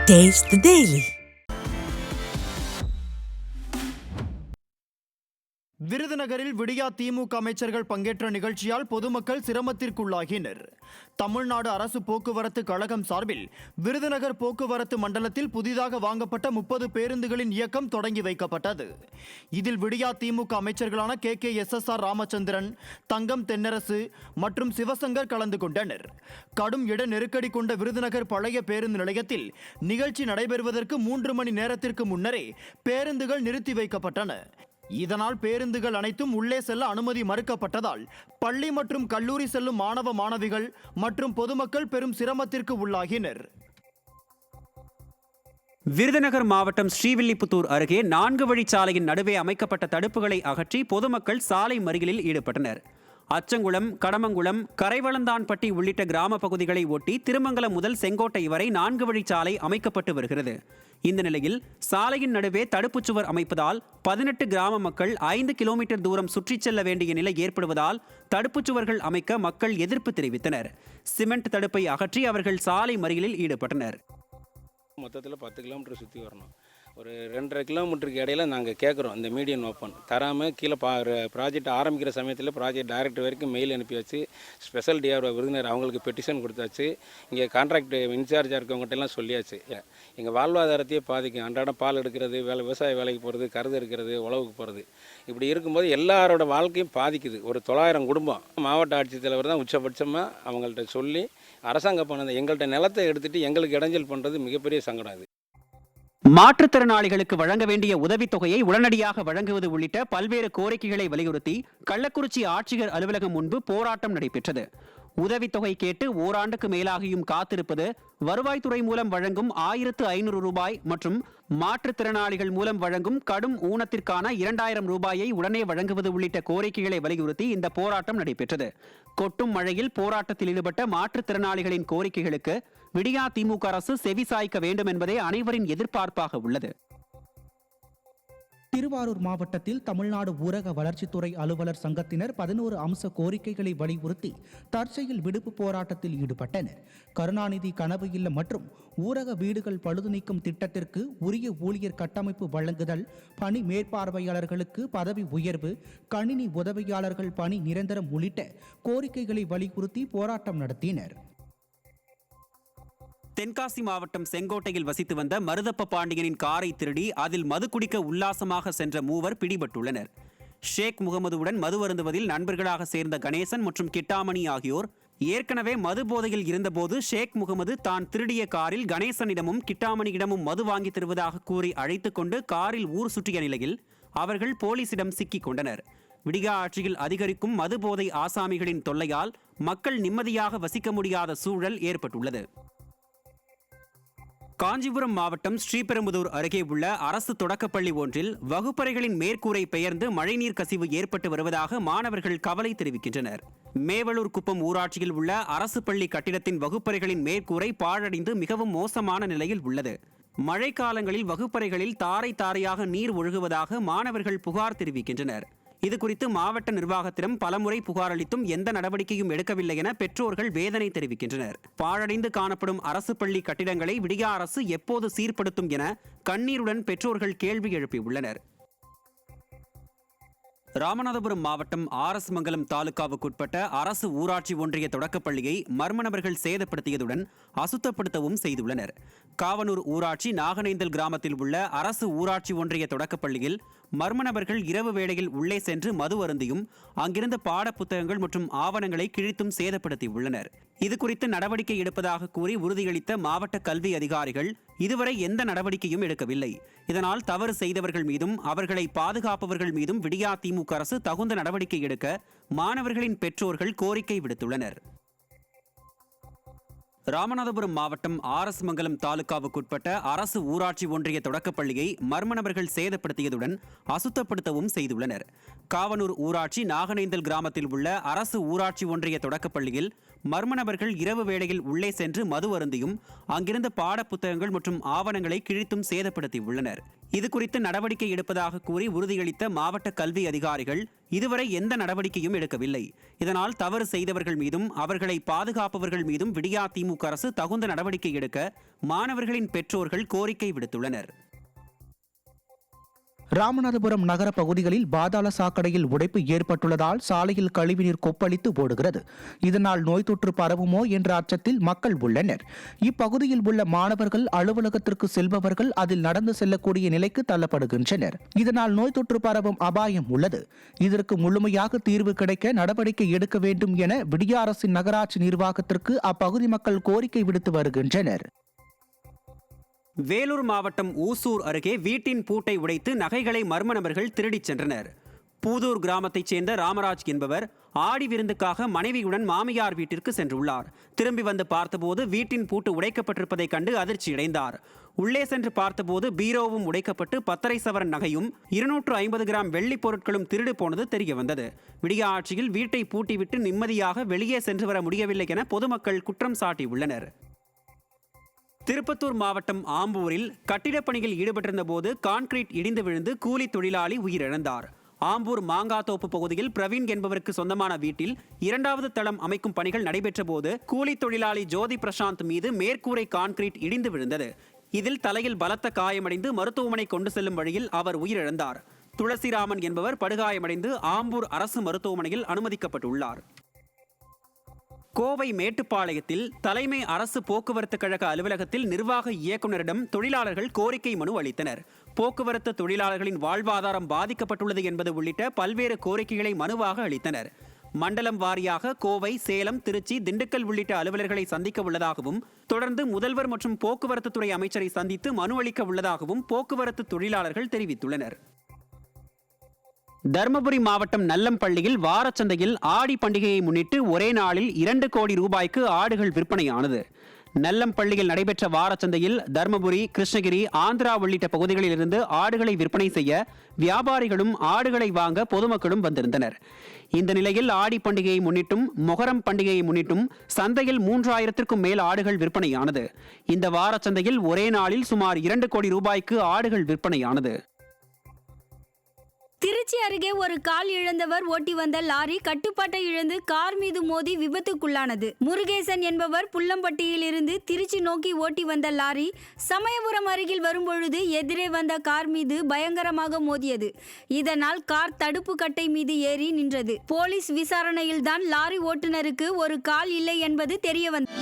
Taste the Daily. விருதுநகரில் விடியா திமுக அமைச்சர்கள் பங்கேற்ற நிகழ்ச்சியால் பொதுமக்கள் சிரமத்திற்குள்ளாகினர். தமிழ்நாடு அரசு போக்குவரத்து கழகம் சார்பில் விருதுநகர் போக்குவரத்து மண்டலத்தில் புதிதாக வாங்கப்பட்ட 30 பேருந்துகளின் இயக்கம் தொடங்கி வைக்கப்பட்டது. இதில் விடியா திமுக அமைச்சர்களான KKSSR ராமச்சந்திரன், தங்கம் தென்னரசு மற்றும் சிவசங்கர் கலந்து கொண்டனர். கடும் இட நெருக்கடி கொண்ட விருதுநகர் பழைய பேருந்து நிலையத்தில் நிகழ்ச்சி நடைபெறுவதற்கு 3 மணி நேரத்திற்கு முன்னரே பேருந்துகள் நிறுத்தி வைக்கப்பட்டன. இதனால் பேருந்துகள் அனைத்தும் உள்ளே செல்ல அனுமதி மறுக்கப்பட்டதால் பள்ளி மற்றும் கல்லூரி செல்லும் மாணவ மாணவிகள் மற்றும் பொதுமக்கள் பெரும் சிரமத்திற்கு உள்ளாகினர். விருதுநகர் மாவட்டம் ஸ்ரீவில்லிபுத்தூர் அருகே 4 வழிச்சாலையின் நடுவே அமைக்கப்பட்ட தடுப்புகளை அகற்றி பொதுமக்கள் சாலை மறியலில் ஈடுபட்டனர். அச்சங்குளம், கடமங்குளம், கரைவளந்தான்பட்டி உள்ளிட்ட கிராம பகுதிகளை ஒட்டி திருமங்கலம் முதல் செங்கோட்டை வரை 4 வழிச்சாலை அமைக்கப்பட்டு வருகிறது. இந்த நிலையில் சாலையின் நடுவே தடுப்புச் சுவர் அமைப்பதால் 18 கிராம மக்கள் 5 கிலோமீட்டர் தூரம் சுற்றிச் செல்ல வேண்டிய நிலை ஏற்படுவதால் தடுப்புச் சுவர்கள் அமைக்க மக்கள் எதிர்ப்பு தெரிவித்தனர். சிமெண்ட் தடுப்பை அகற்றி அவர்கள் சாலை மறியலில் ஈடுபட்டனர். மொத்தத்தில் 10 கிலோமீட்டர் சுற்றி வரணும். ஒரு 2.5 கிலோமீட்டருக்கு இடையில நாங்கள் கேட்குறோம் இந்த மீடியன் ஓப்பன் தராமல் கீழே ப்ராஜெக்ட் ஆரம்பிக்கிற சமயத்தில் ப்ராஜெக்ட் டைரக்டர் வரைக்கும் மெயில் அனுப்பி வச்சு ஸ்பெஷல் டிஆர்ஓ விருதுநகர் அவங்களுக்கு பெட்டிஷன் கொடுத்தாச்சு. இங்கே கான்ட்ராக்ட் இன்சார்ஜாக இருக்கவங்ககிட்டலாம் சொல்லியாச்சு. எங்கள் வாழ்வாதாரத்தையே பாதிக்கும். அன்றாடம் பால் எடுக்கிறது, விவசாய வேலைக்கு போகிறது, கருது எடுக்கிறது, உழவுக்கு போகிறது, இப்படி இருக்கும்போது எல்லாரோட வாழ்க்கையும் பாதிக்குது. ஒரு 900 குடும்பம். மாவட்ட ஆட்சித்தலைவர் தான் உச்சபட்சமாக அவங்கள்ட்ட சொல்லி அரசாங்கம் பண்ணது எங்கள்கிட்ட நிலத்தை எடுத்துகிட்டு எங்களுக்கு இடைஞ்சல் பண்ணுறது மிகப்பெரிய சங்கடம். அது மாற்றுத்திறனாளிகளுக்கு வழங்க வேண்டிய உதவித்தொகையை உடனடியாக வழங்குவது உள்ளிட்ட பல்வேறு கோரிக்கைகளை வலியுறுத்தி கள்ளக்குறிச்சி ஆட்சியர் அலுவலகம் முன்பு போராட்டம் நடைபெற்றது. உதவித்தொகை கேட்டு ஓராண்டுக்கு மேலாகியும் காத்திருப்பது, வருவாய்த்துறை மூலம் வழங்கும் 1500 ரூபாய் மற்றும் மாற்றுத்திறனாளிகள் மூலம் வழங்கும் கடும் ஊனத்திற்கான 2000 ரூபாயை உடனே வழங்குவது உள்ளிட்ட கோரிக்கைகளை வலியுறுத்தி இந்த போராட்டம் நடைபெற்றது. கொட்டும் மழையில் போராட்டத்தில் ஈடுபட்ட மாற்றுத்திறனாளிகளின் கோரிக்கைகளுக்கு விடியா திமுக அரசு செவிசாய்க்க வேண்டும் என்பதே அனைவரின் எதிர்பார்ப்பாக உள்ளது. திருவாரூர் மாவட்டத்தில் தமிழ்நாடு ஊரக வளர்ச்சித்துறை அலுவலர் சங்கத்தினர் 11 அம்ச கோரிக்கைகளை வலியுறுத்தி தற்செயல் விடுப்பு போராட்டத்தில் ஈடுபட்டனர். கருணாநிதி கனவு இல்லம் மற்றும் ஊரக வீடுகள் பழுது நீக்கும் திட்டத்திற்கு உரிய ஊழியர் கட்டமைப்பு வழங்குதல், பணி மேற்பார்வையாளர்களுக்கு பதவி உயர்வு, கணினி உதவியாளர்கள் பணி நிரந்தரம் உள்ளிட்ட கோரிக்கைகளை வலியுறுத்தி போராட்டம் நடத்தினர். தென்காசி மாவட்டம் செங்கோட்டையில் வசித்து வந்த மருதப்ப பாண்டியனின் காரை திருடி அதில் மது குடிக்க உல்லாசமாக சென்ற 3 பிடிபட்டுள்ளனர். ஷேக் முகமதுவுடன் மது அருந்துவதில் நண்பர்களாக சேர்ந்த கணேசன் மற்றும் கிட்டாமணி ஆகியோர் ஏற்கனவே மது போதையில் இருந்தபோது ஷேக் முகமது தான் திருடிய காரில் கணேசனிடமும் கிட்டாமணியிடமும் மது வாங்கி தருவதாக கூறி அழைத்துக் கொண்டு காரில் ஊர் சுற்றிய நிலையில் அவர்கள் போலீசிடம் சிக்கிக் கொண்டனர். விடியா ஆட்சியில் அதிகரிக்கும் மது போதை ஆசாமிகளின் தொல்லையால் மக்கள் நிம்மதியாக வசிக்க முடியாத சூழல் ஏற்பட்டுள்ளது. காஞ்சிபுரம் மாவட்டம் ஸ்ரீபெரும்புதூர் அருகே உள்ள அரசு தொடக்கப்பள்ளி ஒன்றில் வகுப்பறைகளின் மேற்கூரை பெயர்ந்து மழைநீர் கசிவு ஏற்பட்டு வருவதாக மாணவர்கள் கவலை தெரிவிக்கின்றனர். மேவலூர் குப்பம் ஊராட்சியில் உள்ள அரசு பள்ளி கட்டிடத்தின் வகுப்பறைகளின் மேற்கூரை பாழடைந்து மிகவும் மோசமான நிலையில் உள்ளது. மழைக்காலங்களில் வகுப்பறைகளில் தாரை தாரையாக நீர் ஒழுகுவதாக மாணவர்கள் புகார் தெரிவிக்கின்றனர். இதுகுறித்து மாவட்ட நிர்வாகத்திடம் பலமுறை புகார் அளித்தும் எந்த நடவடிக்கையும் எடுக்கவில்லை என பெற்றோர்கள் வேதனை தெரிவிக்கின்றனர். பாழடைந்து காணப்படும் அரசு பள்ளி கட்டிடங்களை விடியா அரசு எப்போது சீர்படுத்தும் என கண்ணீருடன் பெற்றோர்கள் கேள்வி எழுப்பியுள்ளனர். ராமநாதபுரம் மாவட்டம் ஆர்எஸ் மங்கலம் தாலுகாவுக்குட்பட்ட அரசு ஊராட்சி ஒன்றிய தொடக்கப்பள்ளியை மர்ம நபர்கள் சேதப்படுத்தியதுடன் அசுத்தப்படுத்தவும் செய்துள்ளனர். காவனூர் ஊராட்சி நாகனேந்தல் கிராமத்தில் உள்ள அரசு ஊராட்சி ஒன்றிய தொடக்கப்பள்ளியில் மர்ம நபர்கள் இரவு வேளையில் உள்ளே சென்று மது அருந்தியும் அங்கிருந்த பாட புத்தகங்கள் மற்றும் ஆவணங்களை கிழித்தும் சேதப்படுத்தியுள்ளனர். இதுகுறித்து நடவடிக்கை எடுப்பதாக கூறி உறுதியளித்த மாவட்ட கல்வி அதிகாரிகள் இதுவரை எந்த நடவடிக்கையும் எடுக்கவில்லை. இதனால் தவறு செய்தவர்கள் மீதும் அவர்களை பாதுகாப்பவர்கள் மீதும் விடியா திமுக அரசு தகுந்த நடவடிக்கை எடுக்க மாணவர்களின் பெற்றோர்கள் கோரிக்கை விடுத்துள்ளனர். ராமநாதபுரம் மாவட்டம் ஆர்எஸ் மங்கலம் தாலுகாவுக்குட்பட்ட அரசு ஊராட்சி ஒன்றிய தொடக்கப்பள்ளியை மர்ம நபர்கள் சேதப்படுத்தியதுடன் அசுத்தப்படுத்தவும் செய்துள்ளனர். காவனூர் ஊராட்சி நாகனேந்தல் கிராமத்தில் உள்ள அரசு ஊராட்சி ஒன்றிய தொடக்கப்பள்ளியில் மர்ம நபர்கள் இரவு வேளையில் உள்ளே சென்று மது அருந்தியும் அங்கிருந்த பாட புத்தகங்கள் மற்றும் ஆவணங்களை கிழித்தும் சேதப்படுத்தியுள்ளனர். இது குறித்து நடவடிக்கை எடுப்பதாக கூறி உறுதியளித்த மாவட்ட கல்வி அதிகாரிகள் இதுவரை எந்த நடவடிக்கையும் எடுக்கவில்லை. இதனால் தவறு செய்தவர்கள் மீதும் அவர்களை பாதுகாப்பவர்கள் மீதும் விடியா திமுக அரசு தகுந்த நடவடிக்கை எடுக்க மாணவர்களின் பெற்றோர்கள் கோரிக்கை விடுத்துள்ளனர். ராமநாதபுரம் நகர பகுதிகளில் பாதாள சாக்கடையில் உடைப்பு ஏற்பட்டுள்ளதால் சாலையில் கழிவுநீர் கொப்பளித்து ஓடுகிறது. இதனால் நோய் தொற்று பரவுமோ என்ற அச்சத்தில் மக்கள் உள்ளனர். இப்பகுதியில் உள்ள மாணவர்கள் அலுவலகத்திற்கு செல்பவர்கள் அதில் நடந்து செல்லக்கூடிய நிலைக்கு தள்ளப்படுகின்றனர். இதனால் நோய் தொற்று பரவும் அபாயம் உள்ளது. இதற்கு முழுமையாக தீர்வு கிடைக்க நடவடிக்கை எடுக்க வேண்டும் என விடியா அரசின் நகராட்சி நிர்வாகத்திற்கு அப்பகுதி மக்கள் கோரிக்கை விடுத்து வருகின்றனர். வேலூர் மாவட்டம் ஊசூர் அருகே வீட்டின் பூட்டை உடைத்து நகைகளை மர்ம நபர்கள் திருடிச் சென்றனர். பூதூர் கிராமத்தைச் சேர்ந்த ராமராஜ் என்பவர் ஆடி விருந்துக்காக மனைவியுடன் மாமியார் வீட்டிற்கு சென்றுள்ளார். திரும்பி வந்து பார்த்தபோது வீட்டின் பூட்டு உடைக்கப்பட்டிருப்பதைக் கண்டு அதிர்ச்சியடைந்தார். உள்ளே சென்று பார்த்தபோது பீரோவும் உடைக்கப்பட்டு 10.5 சவரன் நகையும் 250 கிராம் வெள்ளி பொருட்களும் திருடு போனது தெரிய வந்தது. விடியா ஆட்சியில் வீட்டை பூட்டிவிட்டு நிம்மதியாக வெளியே சென்று வர முடியவில்லை என பொதுமக்கள் குற்றம் சாட்டியுள்ளனர். திருப்பத்தூர் மாவட்டம் ஆம்பூரில் கட்டிடப் பணியில் ஈடுபட்டிருந்த போது கான்கிரீட் இடிந்து விழுந்து கூலி தொழிலாளி உயிரிழந்தார். ஆம்பூர் மாங்காத்தோப்பு பகுதியில் பிரவீன் என்பவருக்கு சொந்தமான வீட்டில் 2வது தளம் அமைக்கும் பணிகள் நடைபெற்ற போது கூலி தொழிலாளி ஜோதி பிரசாந்த் மீது மேற்கூரை கான்கிரீட் இடிந்து விழுந்தது. இதில் தலையில் பலத்த காயமடைந்து மருத்துவமனை கொண்டு செல்லும் வழியில் அவர் உயிரிழந்தார். துளசிராமன் என்பவர் படுகாயமடைந்து ஆம்பூர் அரசு மருத்துவமனையில் அனுமதிக்கப்பட்டுள்ளார். கோவை மேட்டுப்பாளையத்தில் தலைமை அரசு போக்குவரத்து கழக அலுவலகத்தில் நிர்வாக இயக்குநரிடம் தொழிலாளர்கள் கோரிக்கை மனு அளித்தனர். போக்குவரத்து தொழிலாளர்களின் வாழ்வாதாரம் பாதிக்கப்பட்டுள்ளது என்பது உள்ளிட்ட பல்வேறு கோரிக்கைகளை மனுவாக அளித்தனர். மண்டலம் வாரியாக கோவை, சேலம், திருச்சி, திண்டுக்கல் உள்ளிட்ட அலுவலர்களை சந்திக்க உள்ளதாகவும் தொடர்ந்து முதல்வர் மற்றும் போக்குவரத்து துறை அமைச்சரை சந்தித்து மனு அளிக்க உள்ளதாகவும் போக்குவரத்து தொழிலாளர்கள் தெரிவித்துள்ளனர். தருமபுரி மாவட்டம் நல்லம்பள்ளியில் வாரச்சந்தையில் ஆடி பண்டிகையை முன்னிட்டு ஒரே நாளில் 2 கோடி ரூபாய்க்கு ஆடுகள் விற்பனையானது. நல்லம்பள்ளியில் நடைபெற்ற வாரச்சந்தையில் தருமபுரி, கிருஷ்ணகிரி, ஆந்திரா உள்ளிட்ட பகுதிகளில் இருந்து ஆடுகளை விற்பனை செய்ய வியாபாரிகளும் ஆடுகளை வாங்க பொதுமக்களும் வந்திருந்தனர். இந்த நிலையில் ஆடி பண்டிகையை முன்னிட்டும் மொஹரம் பண்டிகையை முன்னிட்டும் சந்தையில் 3000க்கும் மேல் ஆடுகள் விற்பனையானது. இந்த வாரச்சந்தையில் ஒரே நாளில் சுமார் 2 கோடி ரூபாய்க்கு ஆடுகள் விற்பனையானது. திருச்சி அருகே ஒரு கால் இழந்தவர் ஓட்டி வந்த லாரி கட்டுப்பாட்டை இழந்து கார் மீது மோதி விபத்துக்குள்ளானது. முருகேசன் என்பவர் புல்லம்பட்டியில் இருந்து திருச்சி நோக்கி ஓட்டி வந்த லாரி சமயபுரம் அருகில் வரும்பொழுது எதிரே வந்த கார் மீது பயங்கரமாக மோதியது. இதனால் கார் தடுப்பு கட்டை மீது ஏறி நின்றது. போலீஸ் விசாரணையில்தான் லாரி ஓட்டுநருக்கு ஒரு கால் இல்லை என்பது தெரிய வந்தது.